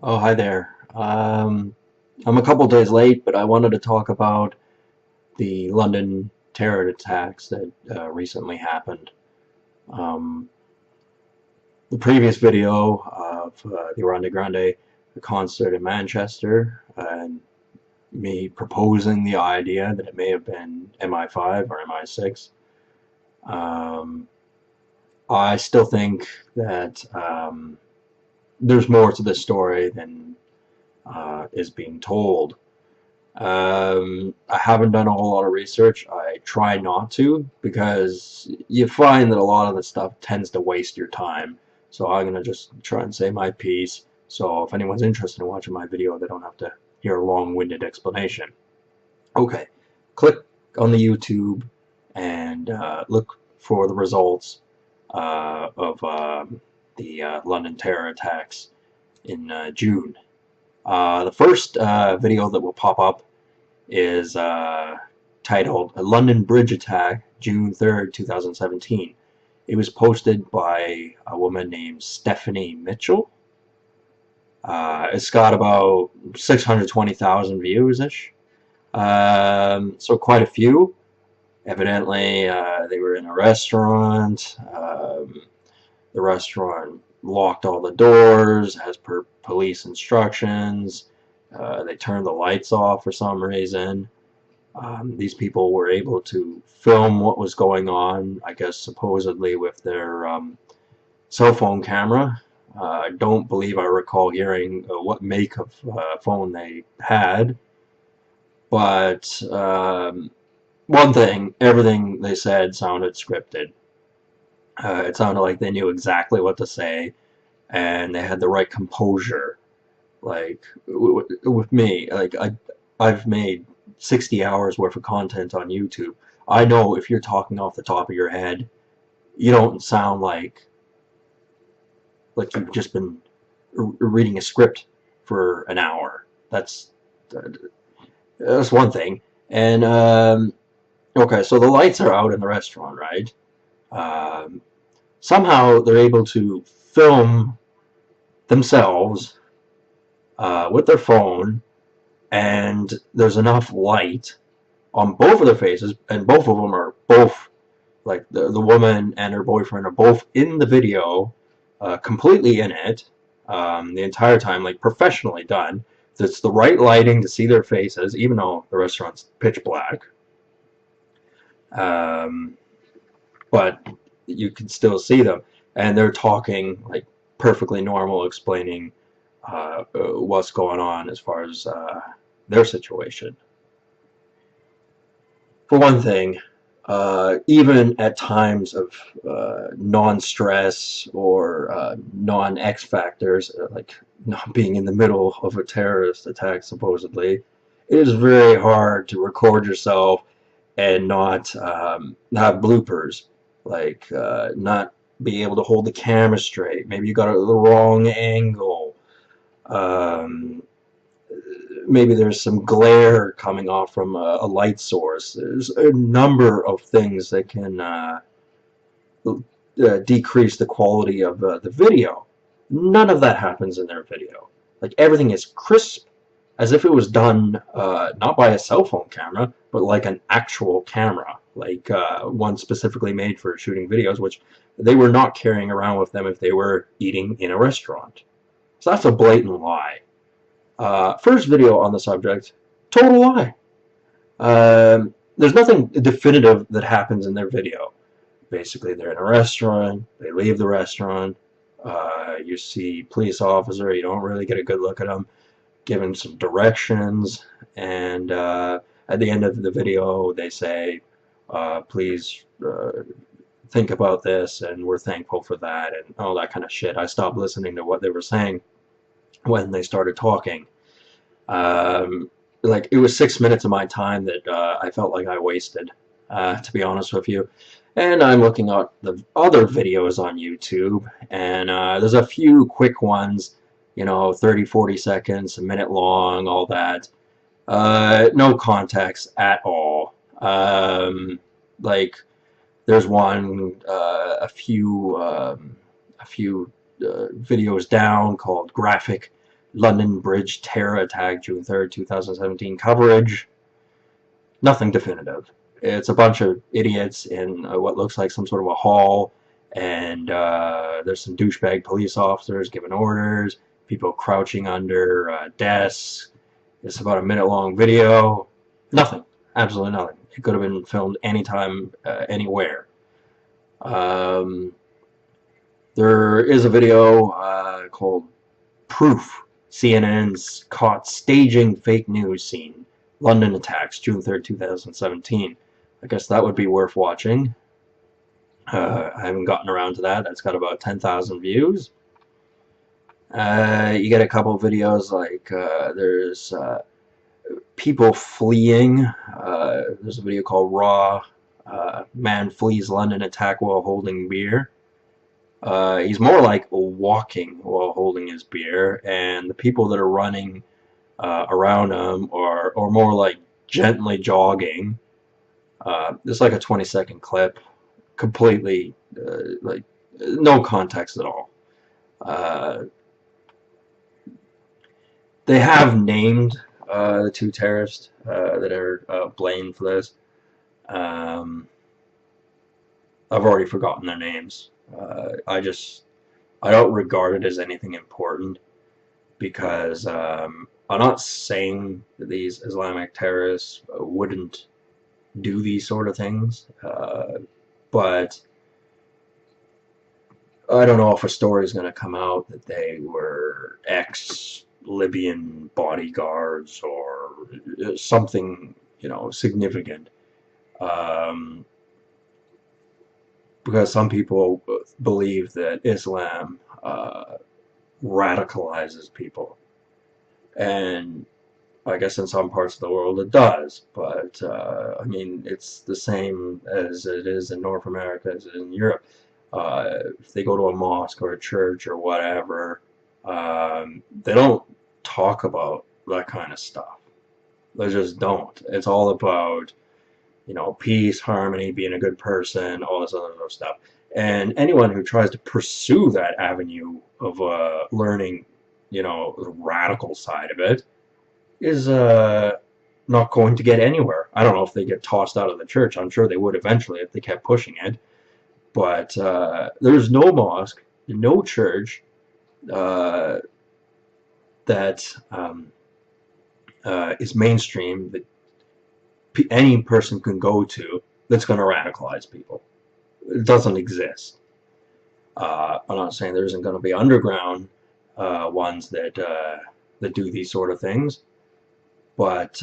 Oh, hi there. I'm a couple days late, but I wanted to talk about the London terror attacks that recently happened. Um, the previous video of the Ariana Grande concert in Manchester and me proposing the idea that it may have been MI5 or MI6. Um, I still think that there's more to this story than is being told. I haven't done a whole lot of research. I try not to because you find that a lot of the stuff tends to waste your time. So I'm gonna just try and say my piece. So if anyone's interested in watching my video, they don't have to hear a long-winded explanation. Okay, click on the YouTube and look for the results of the London terror attacks in June. The first video that will pop up is titled "A London Bridge Attack, June 3rd, 2017." It was posted by a woman named Stephanie Mitchell. It's got about 620,000 views-ish, so quite a few. Evidently, they were in a restaurant. The restaurant locked all the doors as per police instructions. They turned the lights off for some reason. These people were able to film what was going on, I guess supposedly with their cell phone camera. I don't believe I recall hearing what make of phone they had, but one thing, everything they said sounded scripted. It sounded like they knew exactly what to say, and they had the right composure. Like with me, I've made 60 hours worth of content on YouTube. I know if you're talking off the top of your head, you don't sound like you've just been reading a script for an hour. That's one thing. And okay, so the lights are out in the restaurant, right? Um, Somehow they're able to film themselves with their phone, and there's enough light on both of their faces, and both of them are both like the woman and her boyfriend are both in the video, completely in it, the entire time, like professionally done. It's the right lighting to see their faces, even though the restaurant's pitch black. Um, but you can still see them, and they're talking like perfectly normal, explaining what's going on as far as their situation. For one thing, even at times of non-stress or non-X factors, like not being in the middle of a terrorist attack, supposedly, it is very hard to record yourself and not have bloopers, like not be able to hold the camera straight. Maybe you got the wrong angle. Um, Maybe there's some glare coming off from a light source. There's a number of things that can decrease the quality of the video. None of that happens in their video. Like everything is crisp, as if it was done not by a cell phone camera, but like an actual camera, like one specifically made for shooting videos, which they were not carrying around with them if they were eating in a restaurant. So that's a blatant lie. First video on the subject, total lie. There's nothing definitive that happens in their video. Basically, they're in a restaurant, they leave the restaurant, you see police officer, you don't really get a good look at them, given some directions, and at the end of the video they say, please think about this, and we're thankful for that, and all that kind of shit. I stopped listening to what they were saying when they started talking. Um, like it was 6 minutes of my time that I felt like I wasted, to be honest with you. And I'm looking at the other videos on YouTube, and there's a few quick ones, 30, 40 seconds, a minute long, all that. No context at all. Like there's one a few videos down called graphic London Bridge terror attack, June 3rd, 2017 coverage. Nothing definitive. It's a bunch of idiots in what looks like some sort of a hall, and there's some douchebag police officers giving orders, people crouching under desks. It's about a minute-long video. Nothing. Absolutely nothing. It could have been filmed anytime, anywhere. There is a video called Proof. CNN's caught staging fake news scene. London attacks, June 3rd, 2017. I guess that would be worth watching. I haven't gotten around to that. That's got about 10,000 views. You get a couple of videos like there's people fleeing. There's a video called Raw. Man flees London attack while holding beer. He's more like walking while holding his beer, and the people that are running around him are more like gently jogging. It's like a 20-second clip, completely like no context at all. They have named the two terrorists that are blamed for this. I've already forgotten their names. I don't regard it as anything important, because I'm not saying that these Islamic terrorists wouldn't do these sort of things, but I don't know if a story is going to come out that they were ex-Libyan bodyguards or something, significant. Because some people believe that Islam radicalizes people, and I guess in some parts of the world it does, but I mean, it's the same as it is in North America as in Europe. If they go to a mosque or a church or whatever, they don't talk about that kind of stuff. They just don't. It's all about, peace, harmony, being a good person, all this other stuff. And anyone who tries to pursue that avenue of learning, the radical side of it, is not going to get anywhere. I don't know if they get tossed out of the church. I'm sure they would eventually if they kept pushing it. But there's no mosque, no church that is mainstream, that any person can go to, that's going to radicalize people. It doesn't exist. I'm not saying there isn't going to be underground ones that do these sort of things, but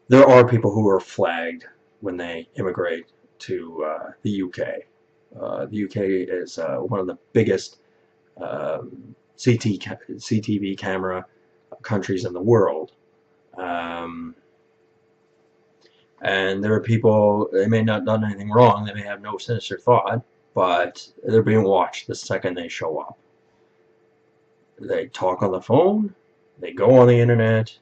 there are people who are flagged when they immigrate to the UK. The UK is one of the biggest CTV camera countries in the world. And there are people, they may not have done anything wrong, they may have no sinister thought, but they're being watched the second they show up. They talk on the phone, they go on the internet,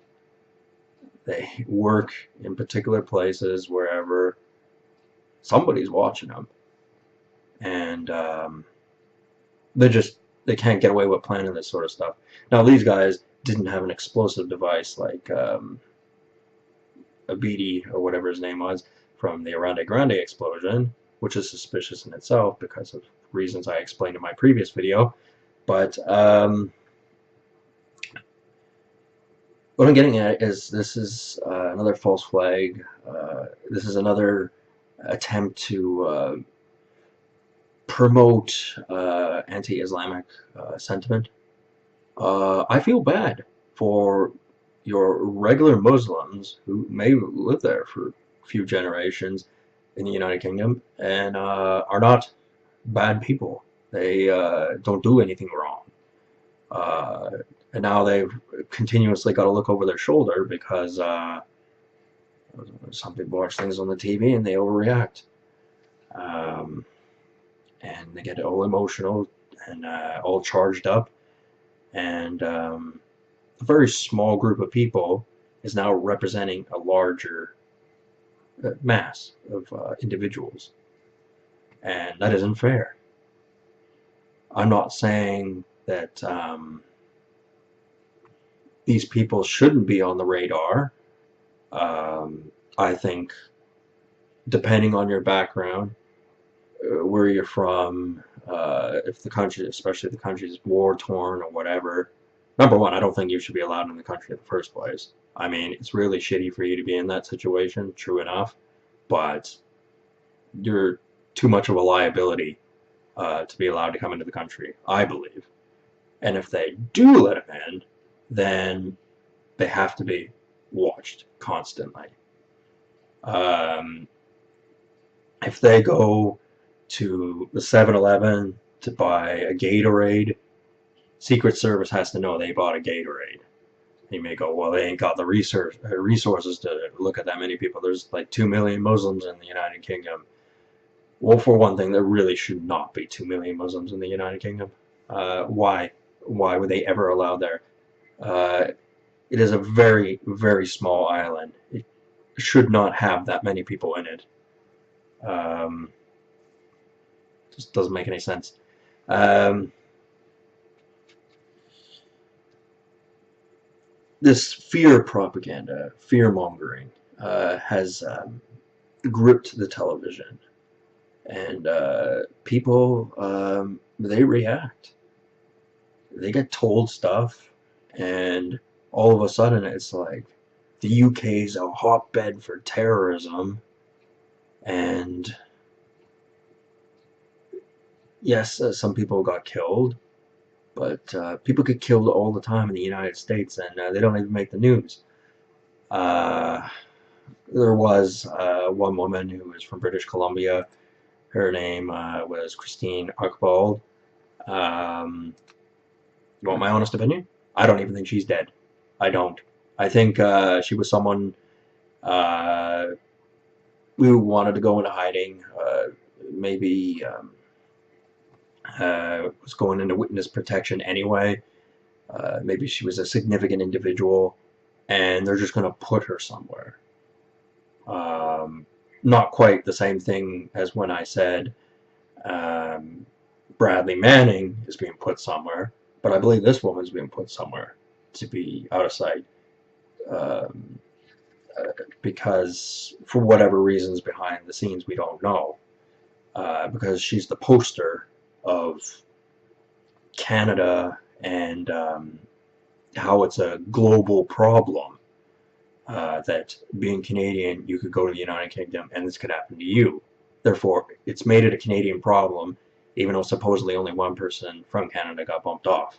they work in particular places, wherever somebody's watching them. And they can't get away with planning this sort of stuff. Now, these guys didn't have an explosive device like Abidi, or whatever his name was, from the Aranda Grande explosion, which is suspicious in itself because of reasons I explained in my previous video. But what I'm getting at is, this is another false flag. This is another attempt to promote anti-Islamic sentiment. I feel bad for your regular Muslims who may live there for a few generations in the United Kingdom and are not bad people. They don't do anything wrong. And now they've continuously got to look over their shoulder because some people watch things on the TV and they overreact. And they get all emotional and all charged up. And a very small group of people is now representing a larger mass of individuals. And that isn't fair. I'm not saying that these people shouldn't be on the radar. I think, depending on your background, where you're from, if the country, especially if the country is war torn or whatever, number one, I don't think you should be allowed in the country in the first place. I mean, it's really shitty for you to be in that situation, true enough, but you're too much of a liability to be allowed to come into the country, I believe. And if they do let them in, then they have to be watched constantly. If they go to the 7-Eleven to buy a Gatorade, Secret Service has to know they bought a Gatorade. You may go, well, they ain't got the resources to look at that many people. There's like 2 million Muslims in the United Kingdom. Well, for one thing, there really should not be 2 million Muslims in the United Kingdom. Why? Why would they ever allow there? It is a very, very small island. It should not have that many people in it. Just doesn't make any sense. This fear propaganda, fear mongering, has gripped the television, and people, they react. They get told stuff, and all of a sudden it's like the UK is a hotbed for terrorism, and yes, some people got killed, but people get killed all the time in the United States, and they don't even make the news. There was one woman who was from British Columbia. Her name was Christine Archibald. You want my honest opinion? I don't even think she's dead. I don't. I think she was someone who wanted to go into hiding, maybe was going into witness protection anyway. Maybe she was a significant individual, and they're just going to put her somewhere. Not quite the same thing as when I said Bradley Manning is being put somewhere, but I believe this woman's being put somewhere to be out of sight. Because for whatever reasons behind the scenes we don't know, because she's the poster of Canada and how it's a global problem, that being Canadian, you could go to the United Kingdom and this could happen to you. Therefore, it's made it a Canadian problem, even though supposedly only one person from Canada got bumped off.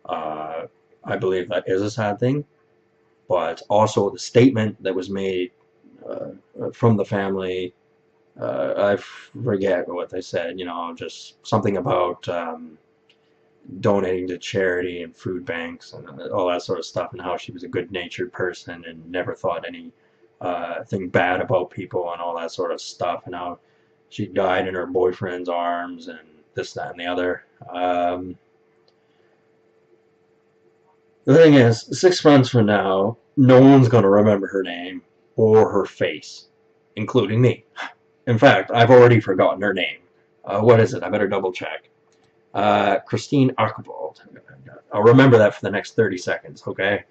I believe that is a sad thing, but also the statement that was made from the family, I forget what they said, you know, just something about donating to charity and food banks and all that sort of stuff, and how she was a good-natured person and never thought anything bad about people and all that sort of stuff, and how she died in her boyfriend's arms and this, that, and the other. The thing is, 6 months from now, no one's going to remember her name or her face, including me. In fact, I've already forgotten her name. What is it? I better double check. Christine Archibald. I'll remember that for the next 30 seconds, okay?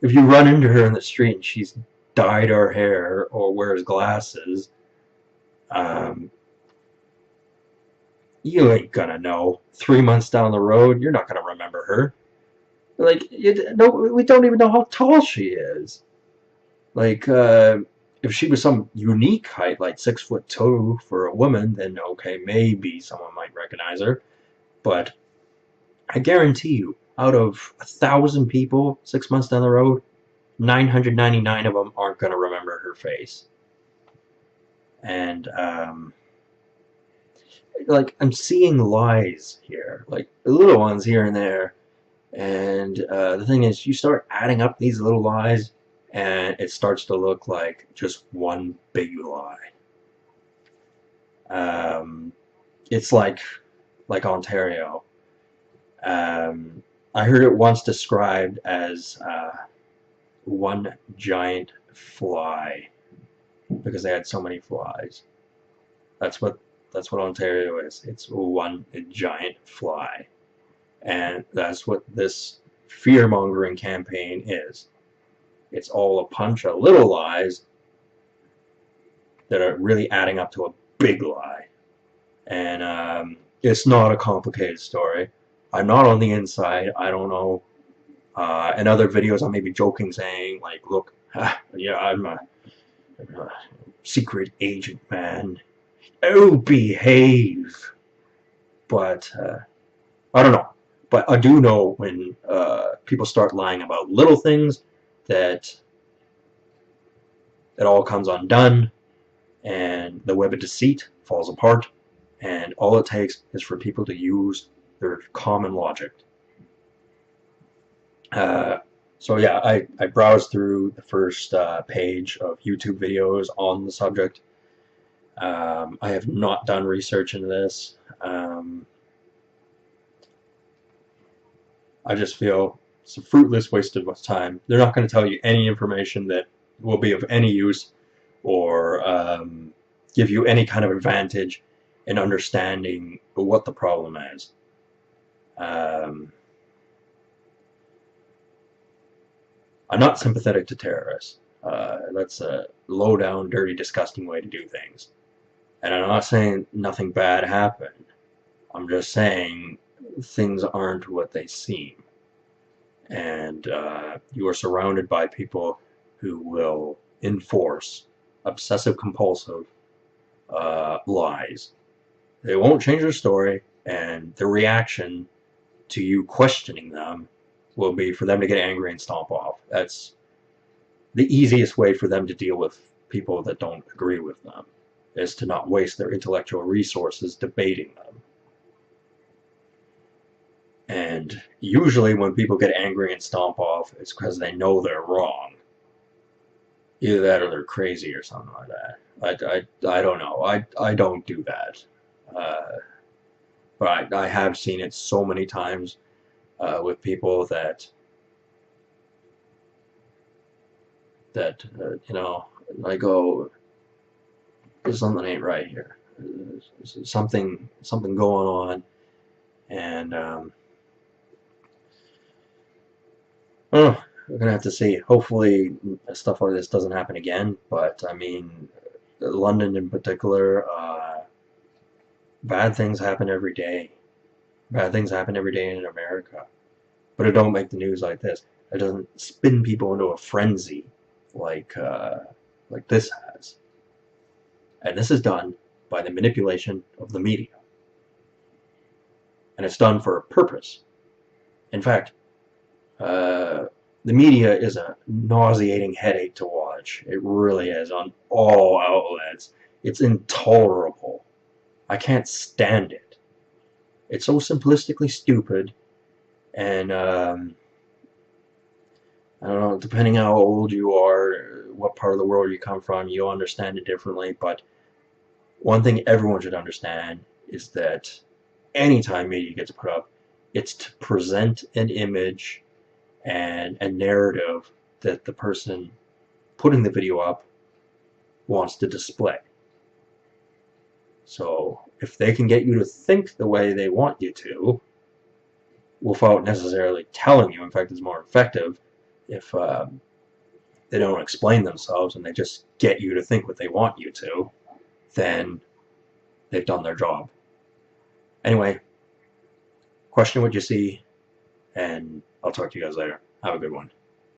If you run into her in the street and she's dyed her hair or wears glasses, you ain't gonna know. 3 months down the road, you're not gonna remember her. Like, no, we don't even know how tall she is. Like, if she was some unique height, like 6'2" for a woman, then okay, maybe someone might recognize her. But I guarantee you, out of 1,000 people 6 months down the road, 999 of them aren't going to remember her face. And like, I'm seeing lies here, like little ones here and there. And the thing is, you start adding up these little lies, and it starts to look like just one big lie. It's like Ontario. I heard it once described as one giant fly, because they had so many flies. That's what That's what Ontario is. It's one giant fly. And that's what this fear-mongering campaign is. It's all a bunch of little lies that are really adding up to a big lie. And it's not a complicated story. I'm not on the inside. I don't know. In other videos, I may be joking, saying, like, look, yeah, I'm a secret agent, man. Oh, behave. But I don't know. But I do know when people start lying about little things that it all comes undone and the web of deceit falls apart, and all it takes is for people to use their common logic. So yeah, I browsed through the first page of YouTube videos on the subject. I have not done research into this. I just feel it's a fruitless waste of time. They're not going to tell you any information that will be of any use or give you any kind of advantage in understanding what the problem is. I'm not sympathetic to terrorists. That's a low-down, dirty, disgusting way to do things. And I'm not saying nothing bad happened. I'm just saying things aren't what they seem. And you are surrounded by people who will enforce obsessive-compulsive lies. They won't change their story, and the reaction to you questioning them will be for them to get angry and stomp off. That's the easiest way for them to deal with people that don't agree with them, is to not waste their intellectual resources debating them. And usually when people get angry and stomp off, it's because they know they're wrong. Either that or they're crazy or something like that. I don't know. I don't do that. But I have seen it so many times with people that you know, I go, something ain't right here. Something going on, and oh, we're gonna have to see. Hopefully, stuff like this doesn't happen again. But I mean, London in particular, bad things happen every day. Bad things happen every day in America, but it don't make the news like this. It doesn't spin people into a frenzy like this has. And this is done by the manipulation of the media. And it's done for a purpose. In fact, the media is a nauseating headache to watch. It really is, on all outlets. It's intolerable. I can't stand it. It's so simplistically stupid, and I don't know, depending how old you are, what part of the world you come from, you'll understand it differently, but one thing everyone should understand is that anytime media gets put up, it's to present an image and a narrative that the person putting the video up wants to display. So if they can get you to think the way they want you to, without necessarily telling you, in fact, it's more effective if they don't explain themselves and they just get you to think what they want you to, then they've done their job. Anyway, question what you see, and I'll talk to you guys later. Have a good one.